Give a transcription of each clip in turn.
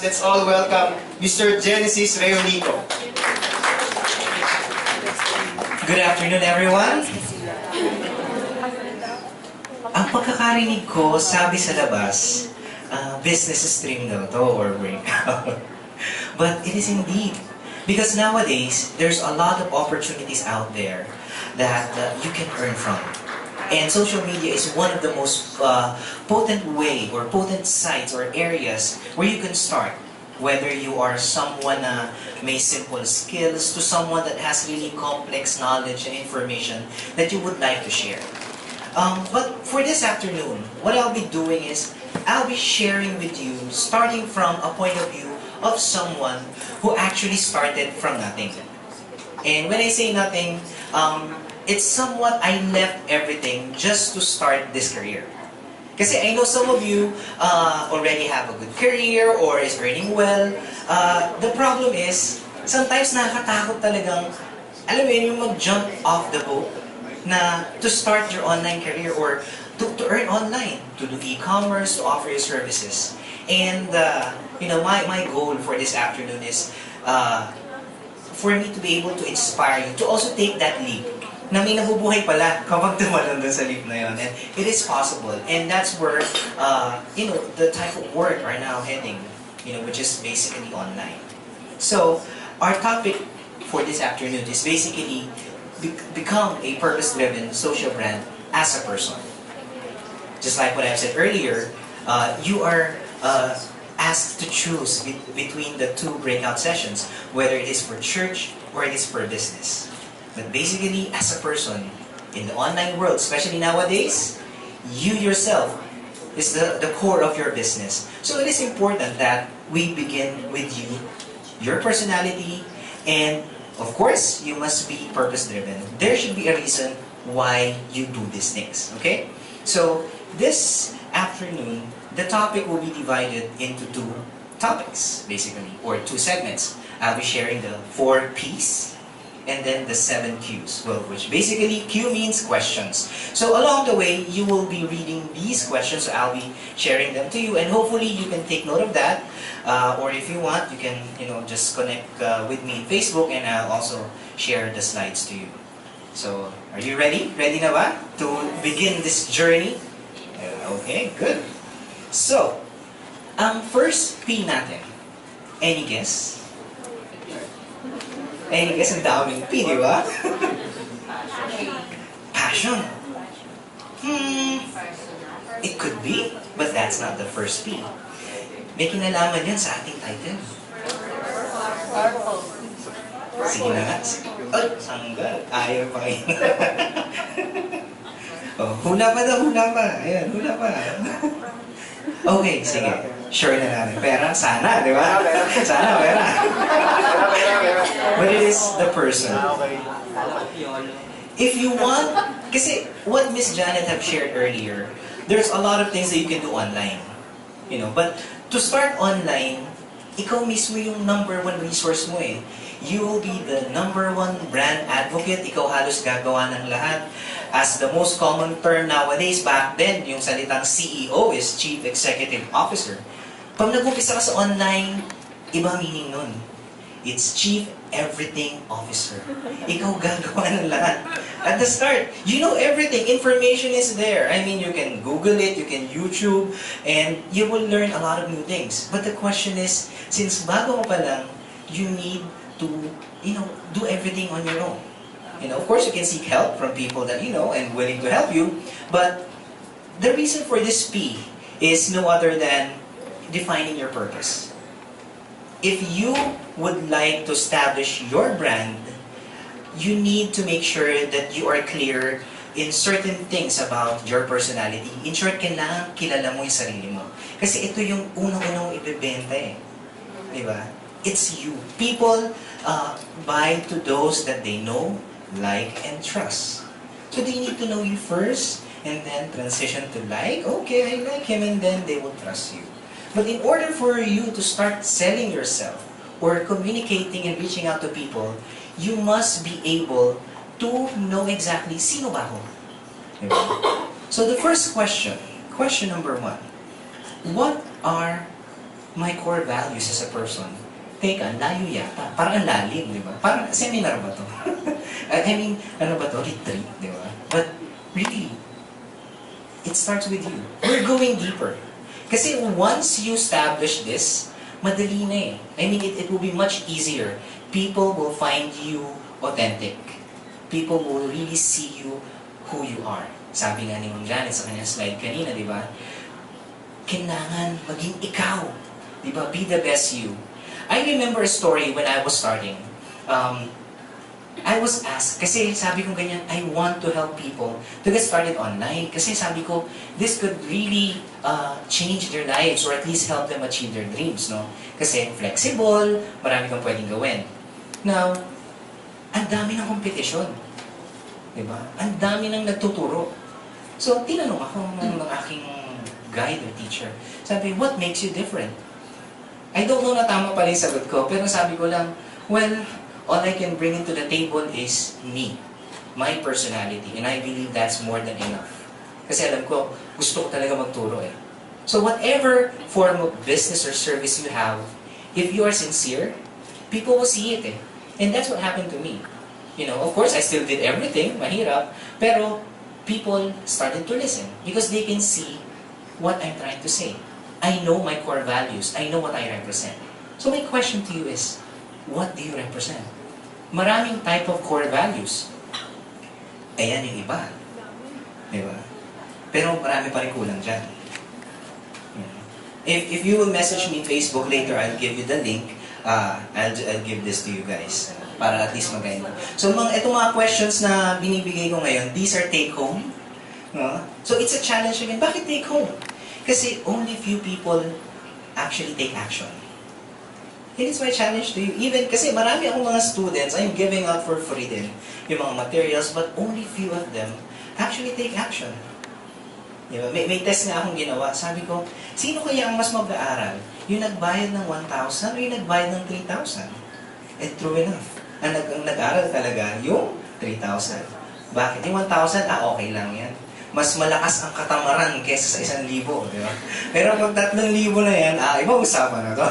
let's all welcome Mr. Genesis Reonico. Good afternoon, everyone. Ang pagkakarinig ko, sabi sa labas, business stream daw to or breakout. But it is indeed. Because nowadays, there's a lot of opportunities out there that you can earn from. And social media is one of the most potent way or potent sites or areas where you can start. Whether you are someone may simple skills to someone that has really complex knowledge and information that you would like to share. But for this afternoon, what I'll be doing is I'll be sharing with you starting from a point of view of someone who actually started from nothing. And when I say nothing, it's somewhat I left everything just to start this career. Kasi I know some of you already have a good career or is earning well. The problem is, sometimes nakakatakot talagang, alam mo yun, yung mag-jump off the boat na to start your online career or to earn online, to do e-commerce, to offer your services. And you know, my goal for this afternoon is for me to be able to inspire you to also take that leap. Na may nabubuhay pala kapag tumalon doon sa leap na yun. And it is possible. And that's where, you know, the type of work are now heading, you know, which is basically online. So, our topic for this afternoon is basically become a purpose-driven social brand as a person. Just like what I've said earlier, you are asked to choose between the two breakout sessions, whether it is for church or it is for business. But basically, as a person, in the online world, especially nowadays, you yourself is the core of your business. So it is important that we begin with you, your personality, and of course, you must be purpose-driven. There should be a reason why you do these things, okay? So, this afternoon, the topic will be divided into two topics, basically, or two segments. I'll be sharing the 4 P's and then the 7 Q's, well, which basically Q means questions. So along the way, you will be reading these questions, so I'll be sharing them to you, and hopefully you can take note of that, or if you want, you can, you know, just connect with me in Facebook, and I'll also share the slides to you. So, are you ready? Ready na ba to begin this journey? Okay, good. So, ang first P natin, any guess? Any guess? Ang daming P, di ba? Passion. It could be, but that's not the first P. May kinalaman yan sa ating title. Sige na nga. Ay, sanggal. Ayaw pa kayo. Oh, hula pa daw, hula pa. Ayan, hula pa. Okay, sige. Sure na namin. Pera, sana, di ba? Sana, pera. But it is the person. If you want, kasi what Miss Janet have shared earlier, there's a lot of things that you can do online. You know, but to start online, ikaw mismo yung #1 resource mo eh. You will be the #1 brand advocate. Ikaw halos gagawa ng lahat. As the most common term nowadays, back then, yung salitang CEO is Chief Executive Officer. Pag nag-umpisa ka sa online, iba meaning nun. It's Chief Everything Officer. Ikaw gagawa ng lahat. At the start, you know everything. Information is there. I mean, you can Google it, you can YouTube, and you will learn a lot of new things. But the question is, since bago mo pa lang, you need to, you know, do everything on your own. You know, of course, you can seek help from people that you know and willing to help you. But the reason for this P is no other than defining your purpose. If you would like to establish your brand, you need to make sure that you are clear in certain things about your personality. In short, kailangan kilala mo yung sarili mo. Kasi ito yung unang-unang ibebenta eh. Diba? It's you. People buy to those that they know, like, and trust. So they need to know you first, and then transition to like, okay, I like him, and then they will trust you. But in order for you to start selling yourself, or communicating and reaching out to people, you must be able to know exactly sino ba ako. So the first question, question number 1, what are my core values as a person. Teka, ang layo yata. Parang ang lalim, di ba? Parang seminar ba to? I mean, ano ba to? Retreat, di ba? But really, it starts with you. We're going deeper. Kasi once you establish this, madali na eh. I mean, it will be much easier. People will find you authentic. People will really see you who you are. Sabi nga ni Ma'am Janet sa kanyang slide kanina, di ba? Kailangan maging ikaw. Di ba? Be the best you. I remember a story when I was starting. I was asked, kasi sabi ko ganyan, I want to help people to get started online. Kasi sabi ko, this could really change their lives or at least help them achieve their dreams, no? Kasi flexible, marami kang pwedeng gawin. Now, ang dami ng kompetisyon. Diba? Ang dami ng nagtuturo. So, tinanong ako ng aking guide or teacher. Sabi, what makes you different? I don't know na tama pala yung sagot ko, pero sabi ko lang, well, all I can bring into the table is me, my personality, and I believe that's more than enough. Kasi alam ko, gusto ko talaga magturo eh. So whatever form of business or service you have, if you are sincere, people will see it eh. And that's what happened to me. You know, of course, I still did everything, mahirap, pero people started to listen because they can see what I'm trying to say. I know my core values. I know what I represent. So my question to you is, what do you represent? Maraming type of core values. Ayan yung iba. Diba? Pero marami pa rin kulang dyan. If you will message me Facebook later, I'll give you the link. I'll give this to you guys. Para at least magayon. So itong mga questions na binibigay ko ngayon, these are take home. No? So it's a challenge again. Bakit take home? Kasi only few people actually take action. It is my challenge to you. Even kasi marami akong mga students, I'm giving out for free din yung mga materials, but only few of them actually take action. Diba? May test nga akong ginawa. Sabi ko, sino kaya ang mas mag-aaral? Yung nagbayad ng 1,000 o yung nagbayad ng 3,000? And true enough. Ang nag-aaral talaga yung 3,000. Bakit? Yung 1,000, okay lang yan. Mas malakas ang katamaran kaysa sa 1,000. Diba? Pero pag 3,000 na yan, ibang usapan na to.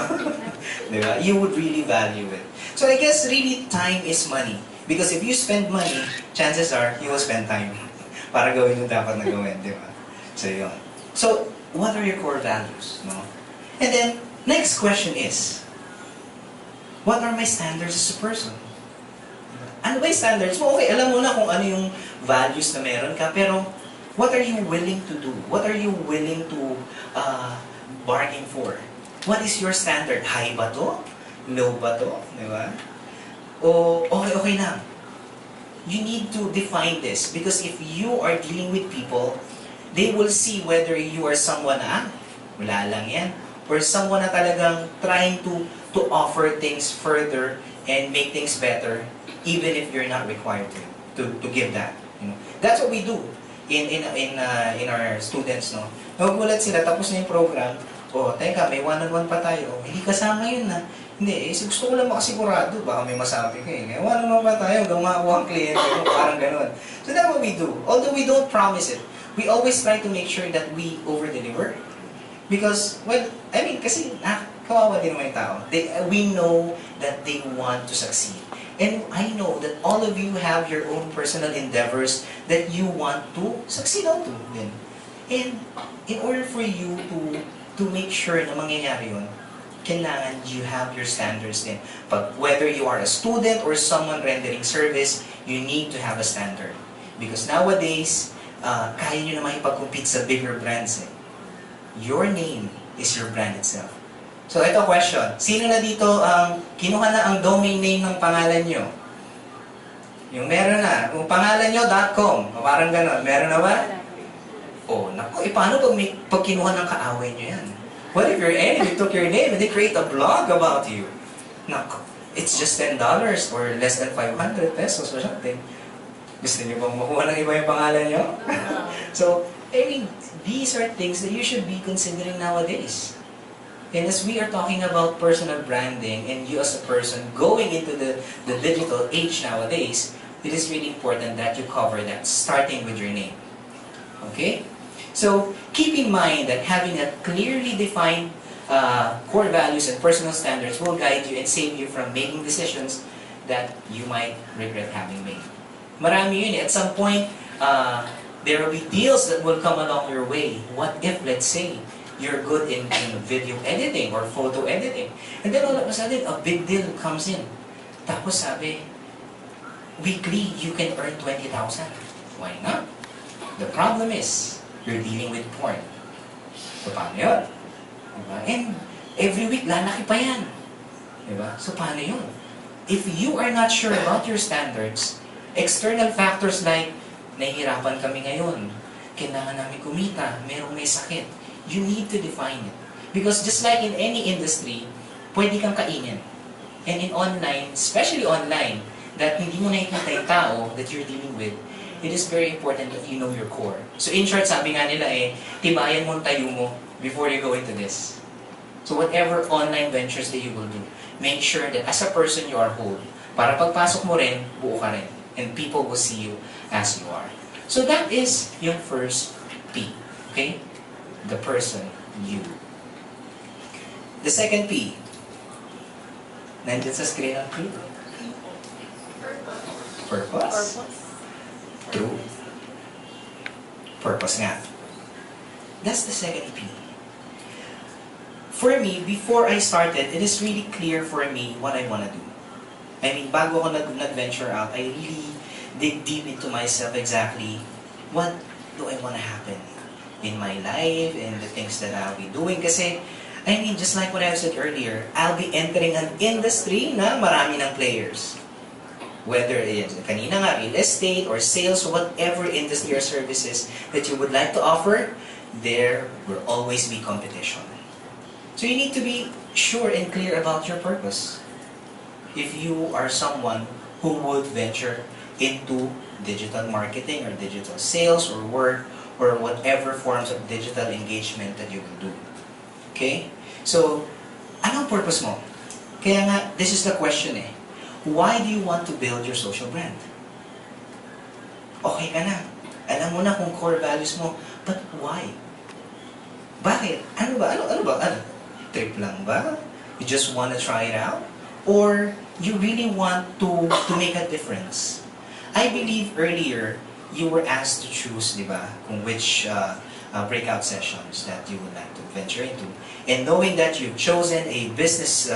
Diba? You would really value it. So I guess really time is money. Because if you spend money, chances are you will spend time para gawin yung dapat na gawin. Diba? So yun. So, what are your core values? No? And then, next question is, what are my standards as a person? Ano ba yung standards mo? Okay, alam mo na kung ano yung values na meron ka, pero what are you willing to do? What are you willing to bargain for? What is your standard? High ba to? Low ba to? Di ba? O okay lang. You need to define this because if you are dealing with people, they will see whether you are someone na, wala lang yan, or someone na talagang trying to offer things further and make things better, even if you're not required to give that. You know? That's what we do in our students, no? Nagugulat sila, tapos na yung program, teka, may one-on-one pa tayo. Hindi kasama yun na. Hindi, gusto ko lang makasigurado, baka may masabi ka eh. Kaya one-on-one pa tayo, hanggang makakuha ang kliyente mo, parang ganun. So that's what we do. Although we don't promise it, we always try to make sure that we over-deliver. Because, well, I mean, kasi kawawa din naman yung tao. We know that they want to succeed. And I know that all of you have your own personal endeavors that you want to succeed on to din. And in order for you to make sure na mangyayari yun, kailangan you have your standards din. But whether you are a student or someone rendering service, you need to have a standard. Because nowadays, kaya nyo na makipag-compete sa bigger brands eh. Your name is your brand itself. So ito question, sino na dito kinuha na ang domain name ng pangalan nyo? Yung meron na, yung pangalan nyo .com, parang gano'n, meron na ba? Naku, paano pag kinuha ng kaaway nyo yan? What if your enemy took your name and they create a blog about you? Naku, it's just $10 or less than 500 pesos or something. Gusto niyo bang makuha ng iba yung pangalan nyo? So, I mean, these are things that you should be considering nowadays. And as we are talking about personal branding and you as a person going into the digital age nowadays, it is really important that you cover that, starting with your name. Okay? So, keep in mind that having a clearly defined core values and personal standards will guide you and save you from making decisions that you might regret having made. Marami yun eh. At some point, there will be deals that will come along your way. What if, let's say, you're good in video editing or photo editing, and then all of a sudden, a big deal comes in. Tapos sabi, weekly, you can earn 20,000. Why not? The problem is, you're dealing with porn. So, paano yun? Diba? And every week, lalaki pa yan. Diba? So, paano yun? If you are not sure about your standards, external factors like, nahihirapan kami ngayon, kailangan namin kumita, merong may sakit, you need to define it. Because just like in any industry, pwede kang kainin. And in online, especially online, that hindi mo nakikita yung tao that you're dealing with, it is very important that you know your core. So in short, sabi nga nila tibayan mo ang tayo mo before you go into this. So whatever online ventures that you will do, make sure that as a person you are whole. Para pagpasok mo rin, buo ka rin. And people will see you as you are. So that is yung first P. Okay? The person, you. The second P. Nandun sa screen ang P. Purpose. True. Purpose nga. That's the second P. For me, before I started, it is really clear for me what I want to do. I mean, bago ako nag-venture out, I really dig deep into myself exactly what do I want to happen in my life and the things that I'll be doing. Kasi, I mean, just like what I said earlier, I'll be entering an industry na marami ng players. Whether it's kanina nga, real estate or sales, whatever industry or services that you would like to offer, there will always be competition. So you need to be sure and clear about your purpose. If you are someone who would venture into digital marketing or digital sales or work or whatever forms of digital engagement that you will do. Okay? So, anong purpose mo? Kaya nga, this is the question eh. Why do you want to build your social brand? Okay ka na. Alam mo na kung core values mo, but why? Bakit? Ano ba? Ano? Trip lang ba? You just want to try it out? Or you really want to make a difference? I believe earlier, you were asked to choose, di ba, kung which breakout sessions that you would like to venture into. And knowing that you've chosen a business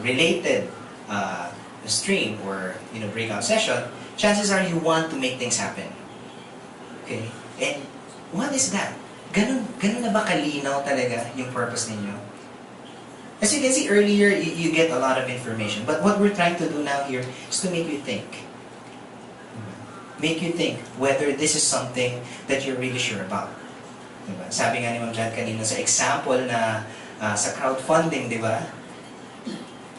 related stream or breakout session, chances are you want to make things happen. Okay? And what is that? Ganun na ba kalinaw talaga yung purpose ninyo? As you can see earlier, you get a lot of information. But what we're trying to do now here is to make you think. Make you think whether this is something that you're really sure about. Diba? Sabi nga ni Ma'am Jan kanina sa example na sa crowdfunding, di ba?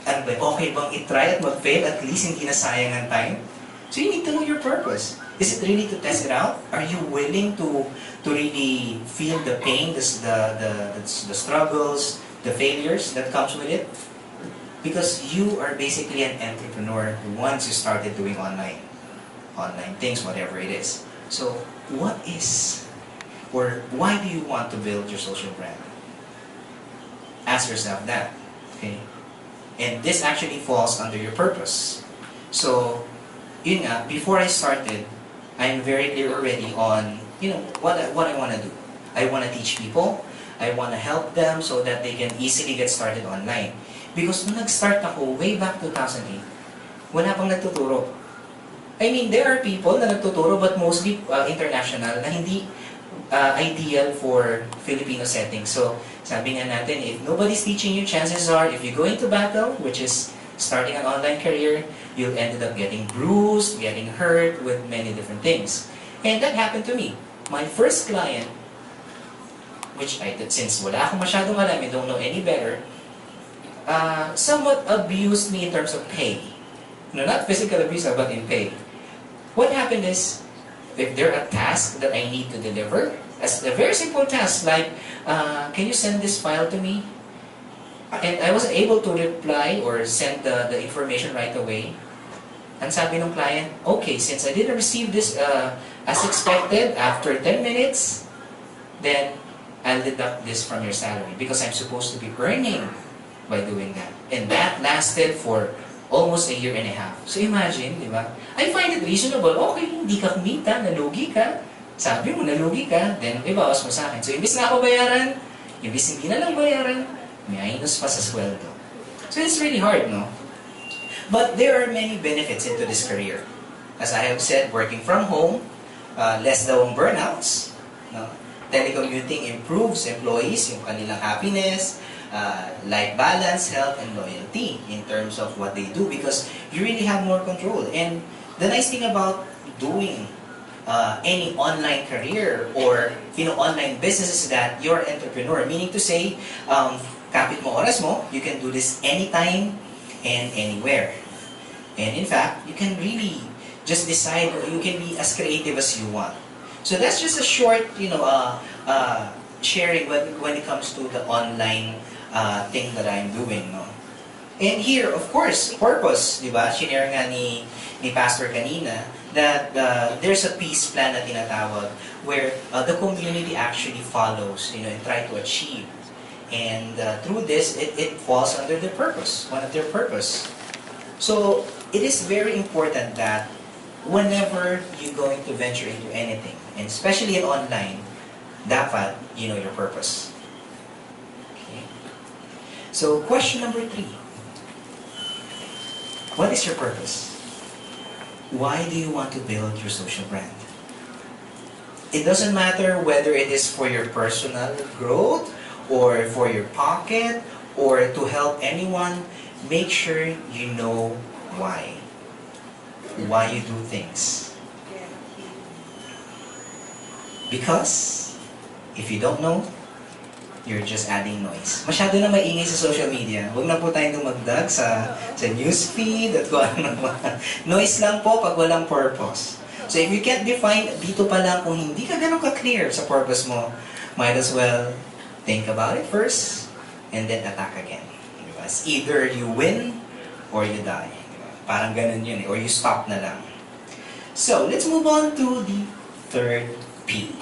Ano ba, okay bang itry at mag-fail? At least hindi na sayang ang time. So you need to know your purpose. Is it really to test it out? Are you willing to really feel the pain, the struggles, the failures that comes with it? Because you are basically an entrepreneur once you started doing online things, whatever it is. So, what is, or why do you want to build your social brand? Ask yourself that, okay? And this actually falls under your purpose. So, yun nga, before I started, I'm very clear already on, what I want to do. I want to teach people. I want to help them so that they can easily get started online. Because nung nag-start ako, way back 2008, wala pang nagtuturo. I mean, there are people na nagtuturo but mostly international na hindi ideal for Filipino settings. So, sabi nga natin, if nobody's teaching you, chances are, if you go into battle, which is starting an online career, you'll end up getting bruised, getting hurt with many different things. And that happened to me. My first client, which I did since wala akong masyadong alam, I don't know any better, somewhat abused me in terms of pay. No, not physical abuse, but in pay. What happened is, if there are tasks that I need to deliver, as a very simple task like, can you send this file to me? And I wasn't able to reply or send the information right away. And sabi ng client, okay, since I didn't receive this as expected, after 10 minutes, then I'll deduct this from your salary because I'm supposed to be earning by doing that. And that lasted for almost a year and a half. So imagine, di ba? I find it reasonable. Okay, hindi ka kumita, nalugi ka. Sabi mo, nalugi ka, then ibawas mo sa akin. So imbis na ako bayaran, imbis hindi na lang bayaran, may minus pa sa sweldo. So it's really hard, no? But there are many benefits into this career. As I have said, working from home, less daw ang burnouts, no? Telecommuting improves employees, yung kanilang happiness, life balance, health, and loyalty in terms of what they do because you really have more control. And the nice thing about doing any online career or online business is that you're an entrepreneur, meaning to say, kapit mo oras mo, you can do this anytime and anywhere. And in fact, you can really just decide, you can be as creative as you want. So that's just a short, sharing when it comes to the online thing that I'm doing, no? And here, of course, purpose, di ba? Shinare nga ni Pastor kanina that there's a peace plan na tinatawag where the community actually follows, and try to achieve. And through this, it falls under their purpose, one of their purpose. So it is very important that whenever you're going to venture into anything, and especially in online, dapat you know your purpose. Okay. So question number 3. What is your purpose? Why do you want to build your social brand? It doesn't matter whether it is for your personal growth or for your pocket or to help anyone. Make sure you know why. Why you do things. Because if you don't know, you're just adding noise. Masyado na maingay sa social media. Huwag na po tayong dumagdag sa newsfeed at kung ano naman. Noise lang po pag walang purpose. So if you can't define dito pa lang kung hindi ka ganun ka-clear sa purpose mo, might as well think about it first and then attack again. Diba? It's either you win or you die. Parang ganun yun or you stop na lang. So, let's move on to the third P.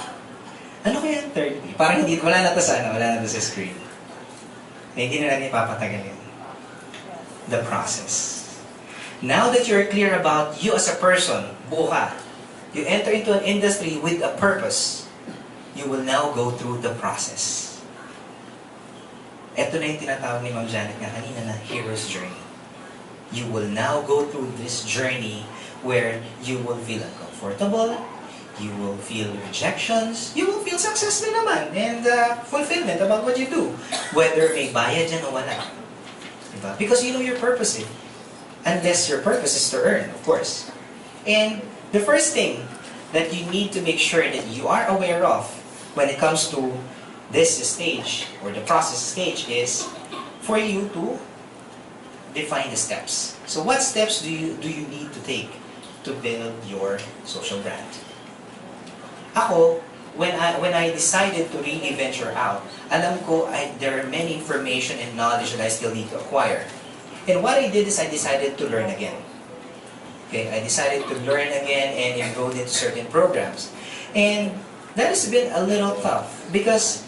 Ano kaya ang third P? Parang hindi, wala na to sa screen. Hindi na lang ipapatagalin. The process. Now that you're clear about you as a person, buo ka, you enter into an industry with a purpose, you will now go through the process. Ito na yung tinatawag ni Ma'am Janet nga kanina na hero's journey. You will now go through this journey where you will feel uncomfortable, you will feel rejections, you will feel success din naman and fulfillment about what you do. Whether may bayad dyan o wala. Diba? Because you know your purpose eh. Unless your purpose is to earn, of course. And the first thing that you need to make sure that you are aware of when it comes to this stage or the process stage is for you to define the steps. So what steps do you need to take to build your social brand? Ako, when I decided to really venture out, alam ko there are many information and knowledge that I still need to acquire. And what I did is I decided to learn again. Okay, I decided to learn again and enroll into certain programs. And that has been a little tough because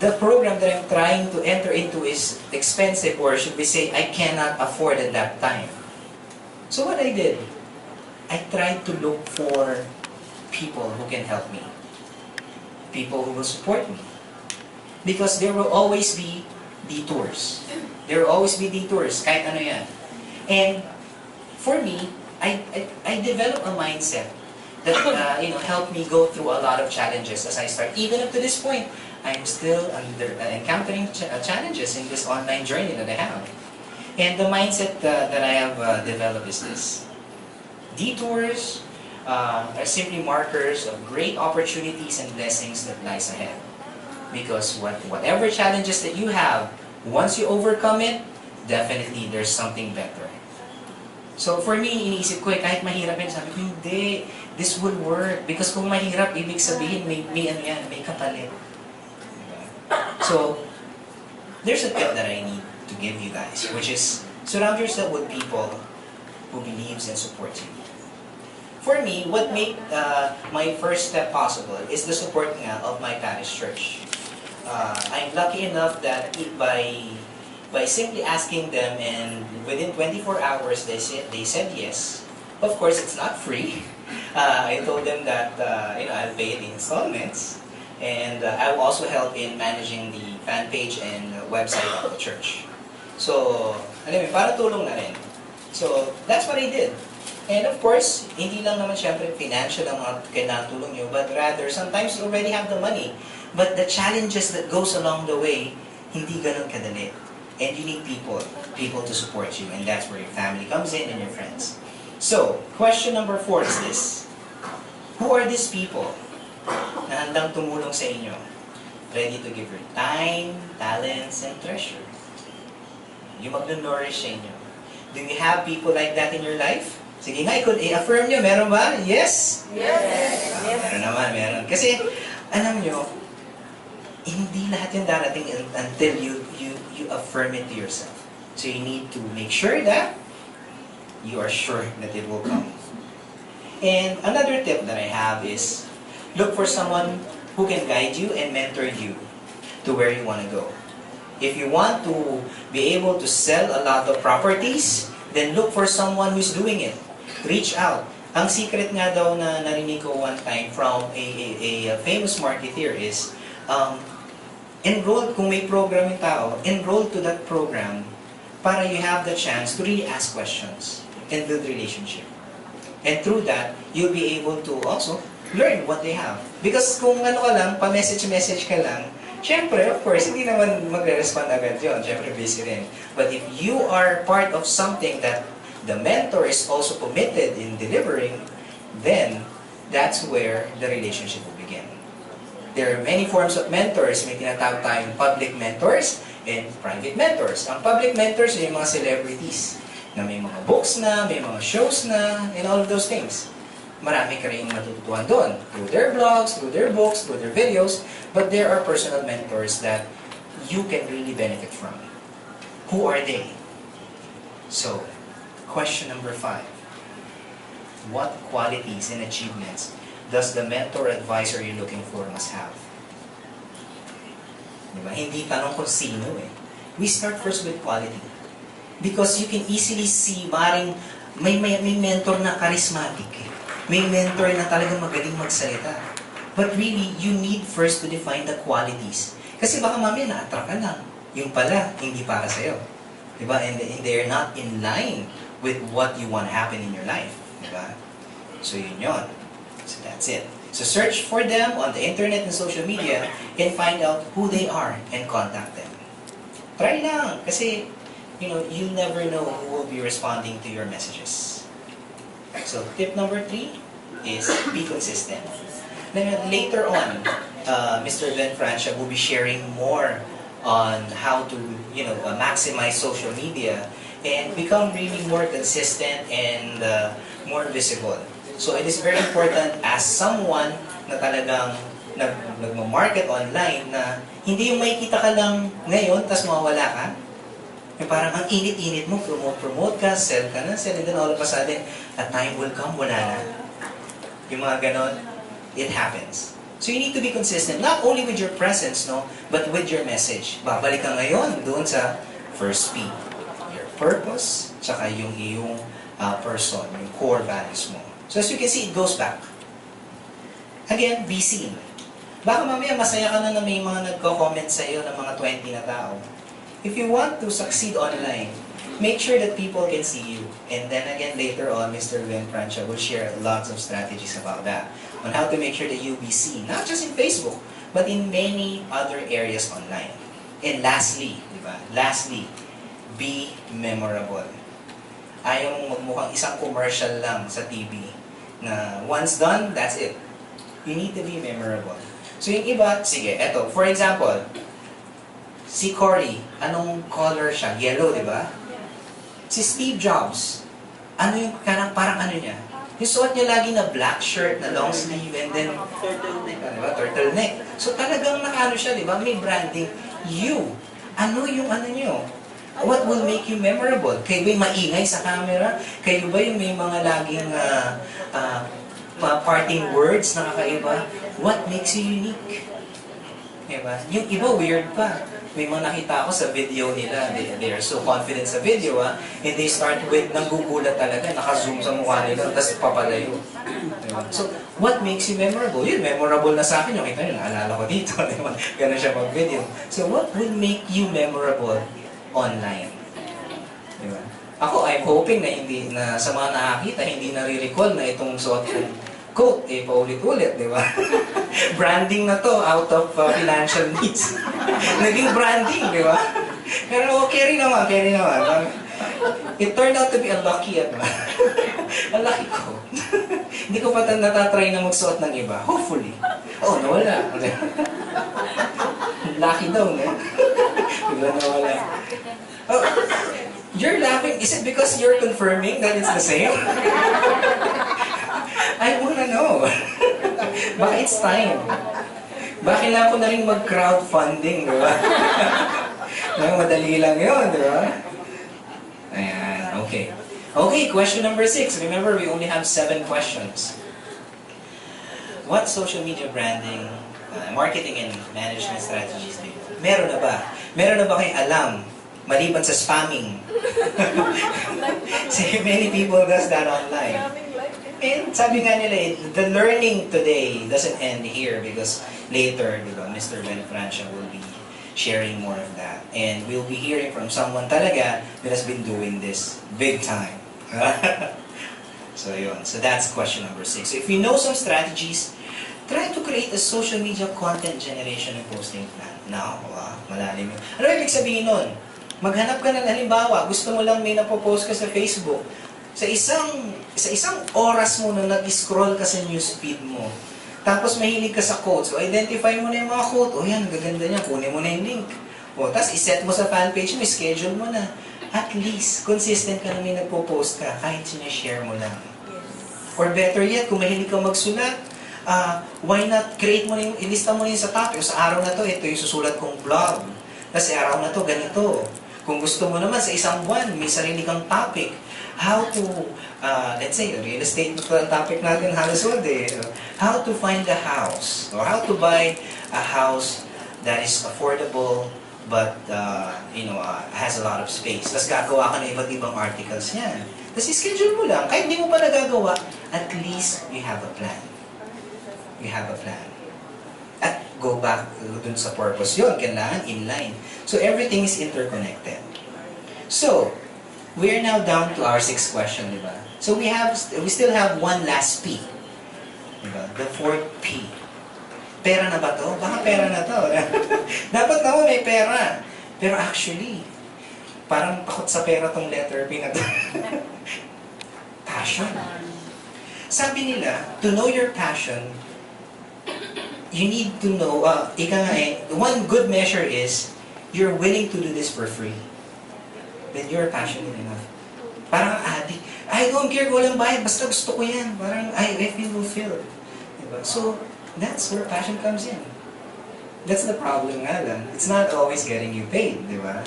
the program that I'm trying to enter into is expensive, or should we say, I cannot afford at that time. So what I did, I tried to look for people who can help me. People who will support me. Because there will always be detours. There will always be detours, kahit ano yan. And for me, I developed a mindset that helped me go through a lot of challenges as I start. Even up to this point, I'm still encountering challenges in this online journey that I have. And the mindset that I have developed is this. Detours are simply markers of great opportunities and blessings that lies ahead. Because whatever challenges that you have, once you overcome it, definitely there's something better. So for me, iniisip ko kahit mahirap yan, sabi ko, hindi, this will work. Because kung mahirap, ibig sabihin, may kapalit. So, there's a tip that I need to give you guys, which is surround yourself with people who believes and supports you. For me, what made my first step possible is the support of my parish church. I'm lucky enough that by simply asking them and within 24 hours they said yes. Of course, it's not free. I told them that I'll pay it in installments, and I'll also help in managing the fan page and website of the church. So, alam mo, para tulong na rin. So, that's what I did. And of course, hindi lang naman syempre financial ang mga kailangan tulong nyo, but rather, sometimes you already have the money. But the challenges that goes along the way, hindi ganun kadali. And you need people to support you, and that's where your family comes in and your friends. So, question number 4 is this. Who are these people na handang tumulong sa inyo? Ready to give your time, talents, and treasure. Yung mag-nourish sa inyo. Do you have people like that in your life? Sige nga, i-affirm nyo. Meron ba? Yes? Yes. Meron naman, meron. Kasi, alam nyo, hindi lahat yung darating until you affirm it to yourself. So you need to make sure that you are sure that it will come. And another tip that I have is, look for someone who can guide you and mentor you to where you want to go. If you want to be able to sell a lot of properties, then look for someone who's doing it. Reach out. Ang secret nga daw na narinig ko one time from a famous marketeer is, enroll, kung may program yung tao, enroll to that program para you have the chance to really ask questions and build relationship. And through that, you'll be able to also learn what they have. Because kung ano ka lang, pa-message ka lang, syempre, of course, hindi naman magre-respond agad yun. Syempre, busy rin. But if you are part of something that the mentor is also committed in delivering, then that's where the relationship will begin. There are many forms of mentors. May tinatawag tayong public mentors and private mentors. Ang public mentors ay yung mga celebrities na may mga books na, may mga shows na, and all of those things. Marami ka rin matututuhan doon. Through their blogs, through their books, through their videos. But there are personal mentors that you can really benefit from. Who are they? So, question number 5. What qualities and achievements does the mentor advisor you're looking for must have? Diba? Hindi tanong kung sino eh. We start first with quality. Because you can easily see, maring may mentor na charismatic eh. May mentor na talagang magaling magsalita. But really, you need first to define the qualities. Kasi baka mamaya na-attract ka lang. Yung pala, hindi para sa'yo. Diba? And they're not in line with what you want to happen in your life. Diba? So yun yun. So that's it. So search for them on the internet and social media and find out who they are and contact them. Try lang. Kasi, you never know who will be responding to your messages. So tip number 3 is be consistent. Then later on, Mr. Ben Francia will be sharing more on how to, maximize social media and become really more consistent and more visible. So it is very important as someone na talagang nagmamarket online na hindi yung makikita ka lang ngayon tas mawawala ka. Yung parang ang init-init mo, promote ka, sell ka na, and then all of a sudden, a time will come, wala na. Yung mga ganon, it happens. So you need to be consistent, not only with your presence, but with your message. Babalik ka ngayon doon sa first P. Your purpose, tsaka yung iyong person, yung core values mo. So as you can see, it goes back. Again, be seen. Baka mamaya masaya ka na may mga nagko-comment sa iyo ng mga 20 na tao. If you want to succeed online, make sure that people can see you. And then again, later on, Mr. Ben Francia will share lots of strategies about that. On how to make sure that you'll be seen. Not just in Facebook, but in many other areas online. And lastly, be memorable. Ayaw mong magmukhang isang commercial lang sa TV na once done, that's it. You need to be memorable. So yung iba, sige, eto, for example, si Cory, anong color siya? Yellow, di ba? Si Steve Jobs, ano yung parang ano niya? Yung suot niya lagi na black shirt, na long sleeve, and then turtleneck, diba? Turtleneck. So talagang nakano siya, di ba? May branding. You, ano yung ano niyo? What will make you memorable? Kayo ba'y maingay sa camera? Kayo ba yung may mga laging parting words na kakaiba? What makes you unique? Diba? Yung iba weird pa. May mga nakita ako sa video nila, they are so confident sa video, and they start with nanggugulat talaga, naka-zoom sa mukha nila, tapos papalayo. Diba? So, what makes you memorable? Yun, memorable na sa akin, yung kita nyo, naalala ko dito, diba? Ganun siya mag-video. So, what will make you memorable online? Diba? Ako, I'm hoping na hindi, na sa mga nakakita, hindi nare-recall na itong suot kong coat, paulit-ulit, di ba? Branding na to out of financial needs. Naging branding, di ba? Pero carry naman, carry naman. It turned out to be a lucky, a lucky coat. Hindi ko pa natatry na magsuot ng iba. Hopefully. Oh, nawala. Lucky daw, no? Bigla nawala. Oh, you're laughing. Is it because you're confirming that it's the same? I wanna know. Baka it's time. Baka kailangan ko na rin mag-crowdfunding, di ba? Madali lang yun, di ba? Ayan, okay. Okay, question number 6. Remember, we only have 7 questions. What social media branding, marketing and management strategies do you have? Meron na ba? Meron na ba kayo alam? Maliban sa spamming. See, many people does that online. And sabi nga nila, the learning today doesn't end here because later, diba, Mr. Ben Francia will be sharing more of that. And we'll be hearing from someone talaga that has been doing this big time. So yun. So that's question number 6. So if you know some strategies, try to create a social media content generation and posting plan. Now, malalim yun. Ano ibig sabihin nun? Maghanap ka ng halimbawa, gusto mo lang may napopost ka sa Facebook. Sa isang oras mo na nag-scroll ka sa newsfeed mo, tapos mahilig ka sa quotes, so identify mo na yung mga quote, yan, gaganda niya, kunin mo na yung link. Tapos iset mo sa fanpage mo, schedule mo na. At least, consistent ka na may nagpo-post ka, kahit sinashare mo lang. Or better yet, kung mahilig ka magsulat, why not create mo na yung, ilista mo na yung sa topic, sa araw na to, ito yung susulat kong blog. Tapos sa araw na to, ganito. Kung gusto mo naman, sa isang buwan, may sarili kang topic. How to, let's say, real estate ito ang topic natin halos how to find a house, or how to buy a house that is affordable, but, has a lot of space. Tapos gagawa ka ng iba't ibang articles niyan. Tapos schedule mo lang. Kahit hindi mo pa nagagawa, at least you have a plan. You have a plan. At go back dun sa purpose yun, kailangan inline. So everything is interconnected. So, we are now down to our 6th question, di ba? So we still have one last P. Di ba? The 4th P. Pera na ba to? Baka pera na to. Dapat naman may pera. Pero actually, parang pakot sa pera tong letter P na to. Passion. Sabi nila, to know your passion, you need to know, one good measure is, you're willing to do this for free. Then you're passionate enough. Parang addict. I don't care kung walang bayad, basta gusto ko yan. Parang I feel fulfilled. Diba? So, that's where passion comes in. That's the problem nga lang. It's not always getting you paid, di ba?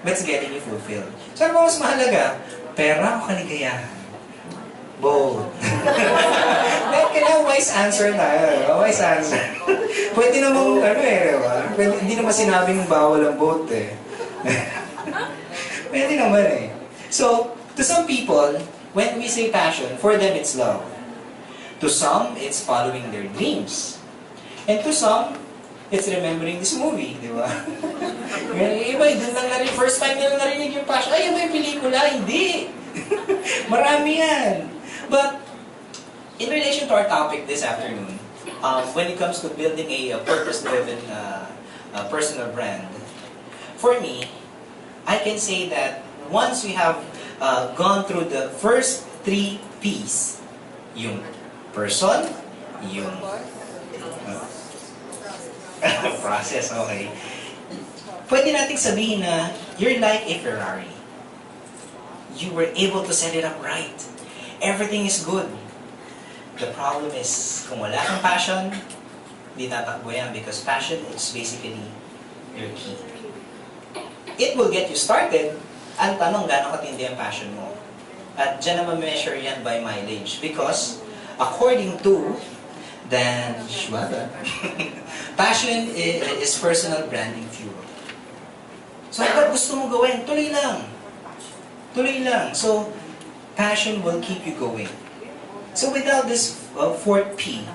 But it's getting you fulfilled. So, ano mas mahalaga? Pera o kaligayahan? Both. Dahil kailangan wise answer tayo. Wise answer. Pwede namang, diba? Hindi naman sinabing bawal ang both Pwede naman So, to some people, when we say passion, for them it's love. To some, it's following their dreams. And to some, it's remembering this movie, di ba? Iba, dun lang na rin, first time nila narinig yung passion. Ay, yung pelikula, hindi! Marami yan! But, in relation to our topic this afternoon, when it comes to building a purpose-driven personal brand, for me, I can say that once we have gone through the first 3 P's, yung person, yung process, okay. Pwede nating sabihin na you're like a Ferrari. You were able to set it up right. Everything is good. The problem is, kung wala kang passion, hindi tatakbo yan because passion is basically your key. It will get you started. Ang tanong, gano'ng katindi ang passion mo? At dyan naman measure yan by mileage. Because, according to Dan Schwaber, Passion is personal branding fuel. So, hanggat gusto mo gawin, tuloy lang. Tuloy lang. So, passion will keep you going. So, without this fourth P,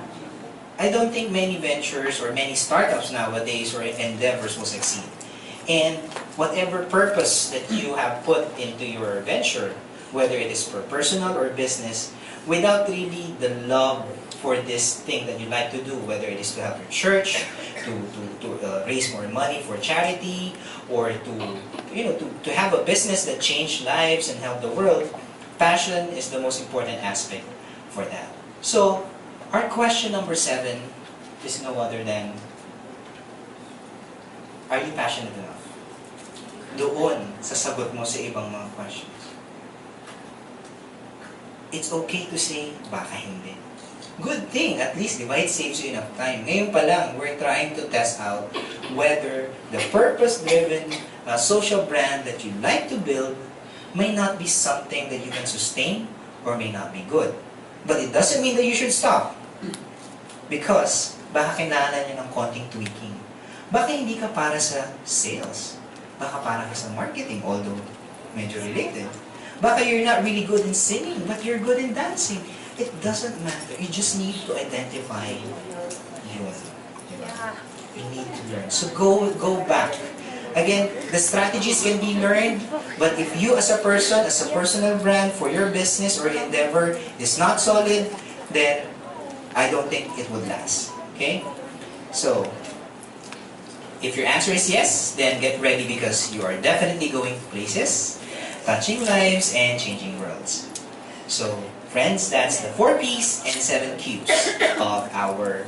I don't think many ventures or many startups nowadays or endeavors will succeed. And whatever purpose that you have put into your venture, whether it is for personal or business, without really the love for this thing that you like to do, whether it is to help your church, to raise more money for charity, or to have a business that change lives and help the world, passion is the most important aspect for that. So, our question number 7 is no other than, are you passionate enough? Doon sa sagot mo sa ibang mga questions. It's okay to say, baka hindi. Good thing, at least, di ba? It saves you enough time. Ngayon pa lang, we're trying to test out whether the purpose-driven social brand that you like to build may not be something that you can sustain or may not be good. But it doesn't mean that you should stop. Because, baka kailangan niya ng konting tweaking. Baka hindi ka para sa sales. Baka para ka sa marketing, although medyo related. Baka you're not really good in singing, but you're good in dancing. It doesn't matter. You just need to identify yun. You need to learn. So go back. Again, the strategies can be learned, but if you as a person, as a personal brand for your business or endeavor is not solid, then I don't think it would last. Okay? So, if your answer is yes, then get ready because you are definitely going places, touching lives, and changing worlds. So, friends, that's the 4 P's and 7 Q's of our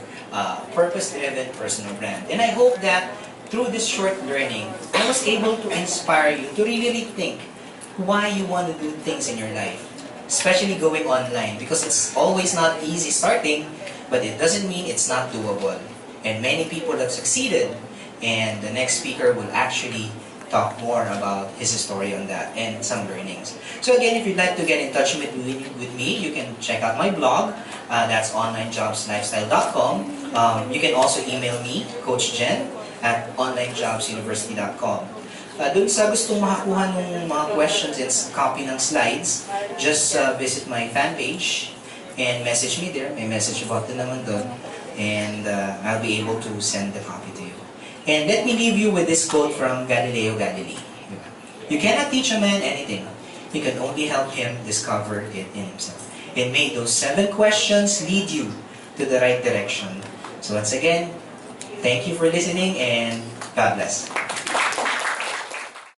purpose-driven personal brand. And I hope that through this short learning, I was able to inspire you to really think why you want to do things in your life. Especially going online, because it's always not easy starting, but it doesn't mean it's not doable. And many people have succeeded, and the next speaker will actually talk more about his story on that and some learnings. So again, if you'd like to get in touch with me, you can check out my blog. That's onlinejobslifestyle.com. You can also email me, Coach Jen, at onlinejobsuniversity.com. Doon sa gustong makakuha ng mga questions and copy ng slides, just visit my fan page and message me there. May message button naman doon. And I'll be able to send the copy to you. And let me leave you with this quote from Galileo Galilei. You cannot teach a man anything. You can only help him discover it in himself. And may those 7 questions lead you to the right direction. So once again, thank you for listening and God bless.